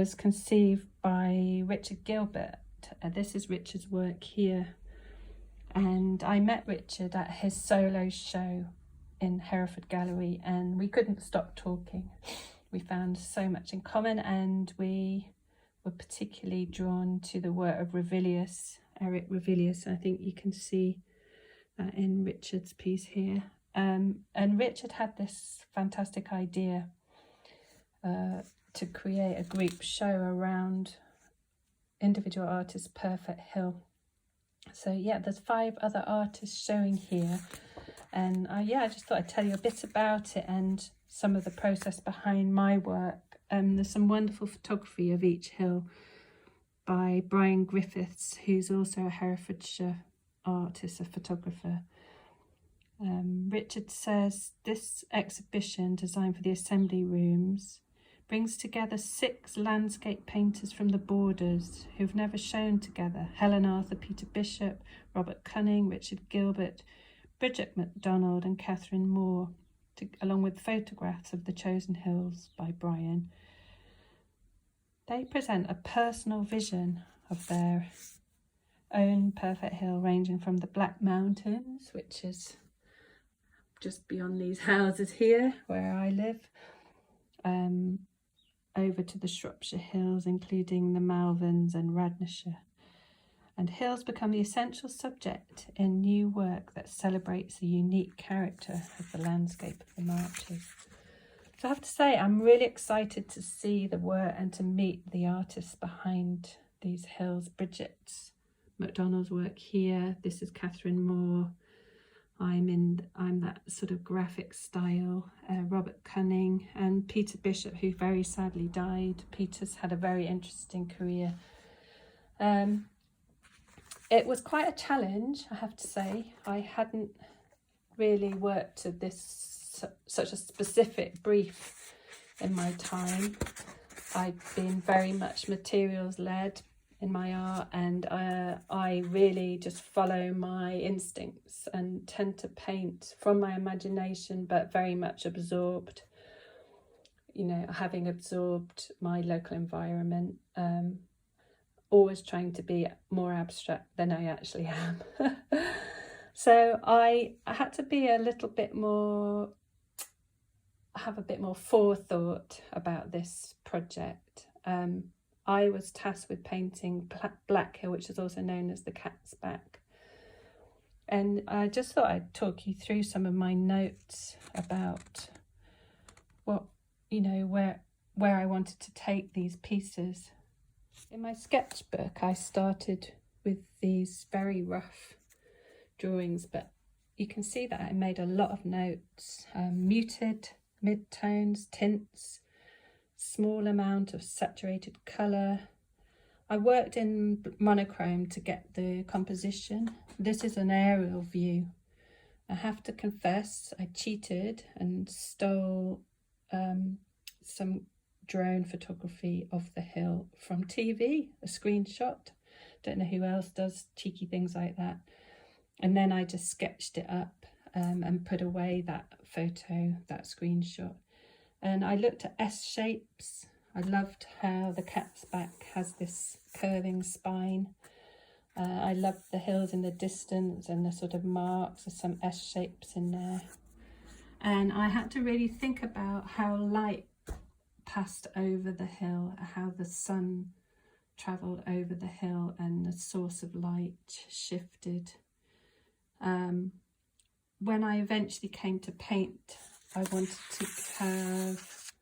was conceived by Richard Gilbert. This is Richard's work here. And I met Richard at his solo show in Hereford Gallery, and we couldn't stop talking. We found so much in common, and we were particularly drawn to the work of Eric Revilius. I think you can see that in Richard's piece here. And Richard had this fantastic idea to create a group show around individual artist's perfect hill. So yeah, there's 5 other artists showing here, and I just thought I'd tell you a bit about it and some of the process behind my work. There's some wonderful photography of each hill by Brian Griffiths, who's also a Herefordshire artist, a photographer. Richard says this exhibition, designed for the Assembly Rooms, brings together 6 landscape painters from the borders who've never shown together: Helen Arthur, Peter Bishop, Robert Cunning, Richard Gilbert, Bridget MacDonald and Kathryn Moore, along with photographs of the chosen hills by Brian. They present a personal vision of their own perfect hill, ranging from the Black Mountains, which is just beyond these houses here where I live, over to the Shropshire Hills, including the Malverns and Radnorshire. And hills become the essential subject in new work that celebrates the unique character of the landscape of the marches. So I have to say, I'm really excited to see the work and to meet the artists behind these hills. Bridget MacDonald's work here. This is Kathryn Moore. I'm that sort of graphic style. Robert Cunning and Peter Bishop, who very sadly died. Peter's had a very interesting career. It was quite a challenge, I have to say. I hadn't really worked to such a specific brief in my time. I've been very much materials led in my art, and I really just follow my instincts and tend to paint from my imagination, but very much absorbed, having absorbed my local environment, always trying to be more abstract than I actually am. So I had to be have a bit more forethought about this project. I was tasked with painting Black Hill, which is also known as the Cat's Back. And I just thought I'd talk you through some of my notes about where I wanted to take these pieces. In my sketchbook, I started with these very rough drawings, but you can see that I made a lot of notes, muted mid-tones, tints, small amount of saturated colour. I worked in monochrome to get the composition. This is an aerial view. I have to confess, I cheated and stole some drone photography of the hill from TV, a screenshot. Don't know who else does cheeky things like that. And then I just sketched it up and put away that photo, that screenshot. And I looked at S shapes. I loved how the Cat's Back has this curving spine. I loved the hills in the distance and the sort of marks of some S shapes in there. And I had to really think about how light passed over the hill, how the sun travelled over the hill and the source of light shifted. When I eventually came to paint, I wanted to have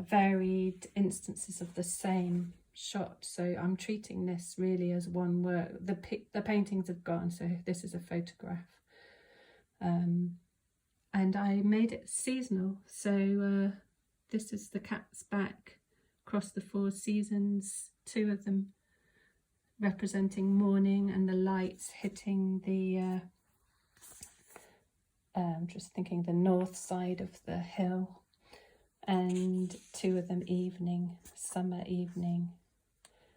varied instances of the same shot. So I'm treating this really as one work. The paintings have gone, so this is a photograph. And I made it seasonal. So this is the Cat's Back across the 4 seasons, 2 of them representing morning and the lights hitting the just thinking the north side of the hill, and 2 of them evening, summer evening.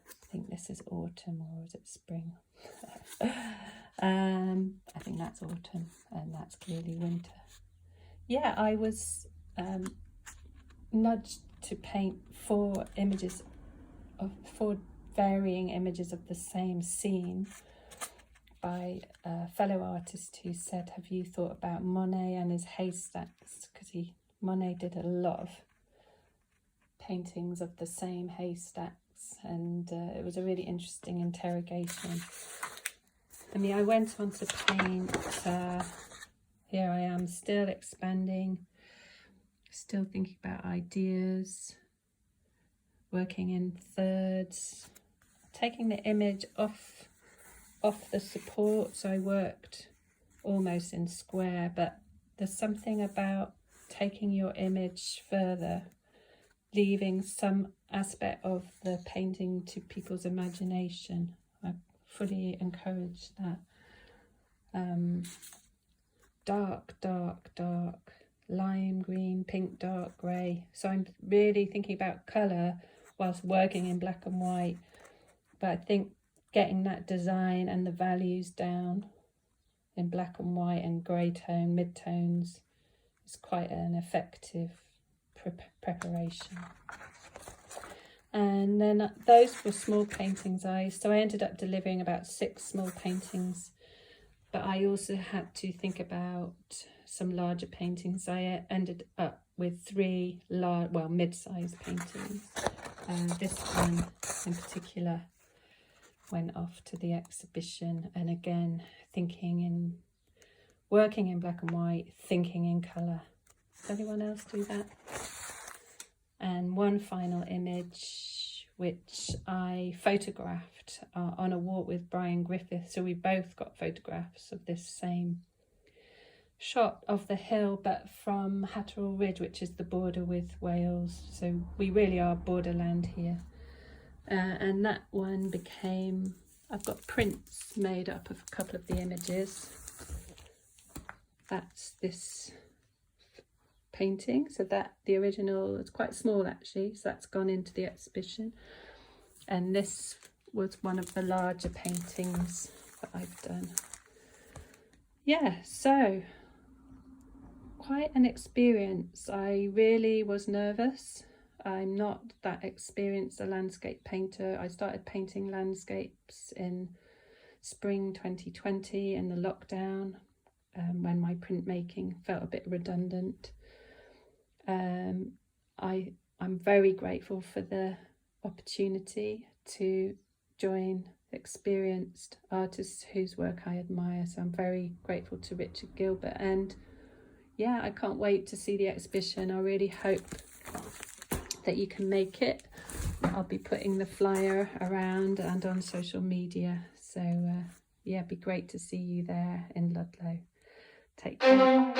I think this is autumn, or is it spring? I think that's autumn, and that's clearly winter. Yeah, I was nudged to paint four varying images of the same scene by a fellow artist who said, have you thought about Monet and his haystacks? Because Monet did a lot of paintings of the same haystacks, and it was a really interesting interrogation. I went on to paint, here I am still expanding, still thinking about ideas, working in thirds, taking the image off the support. So I worked almost in square, but there's something about taking your image further, leaving some aspect of the painting to people's imagination. I fully encourage that. Dark, lime green, pink, dark, grey. So I'm really thinking about colour whilst working in black and white. But I think getting that design and the values down in black and white and grey tone, mid-tones, is quite an effective preparation. And then those were small paintings. So I ended up delivering about 6 small paintings, but I also had to think about some larger paintings. I ended up with 3 mid-sized paintings. This one in particular went off to the exhibition, and again working in black and white, thinking in colour. Does anyone else do that? And one final image which I photographed on a walk with Brian Griffiths. So we both got photographs of this same shot of the hill, but from Hatterall Ridge, which is the border with Wales. So we really are borderland here. And that one became, I've got prints made up of a couple of the images. That's this painting. So that the original is quite small actually, so that's gone into the exhibition. And this was one of the larger paintings that I've done. Yeah, so quite an experience. I really was nervous. I'm not that experienced a landscape painter. I started painting landscapes in spring 2020 in the lockdown, when my printmaking felt a bit redundant. I'm very grateful for the opportunity to join experienced artists whose work I admire. So I'm very grateful to Richard Gilbert, and yeah, I can't wait to see the exhibition. I really hope that you can make it. I'll be putting the flyer around and on social media. So yeah, it'd be great to see you there in Ludlow. Take care.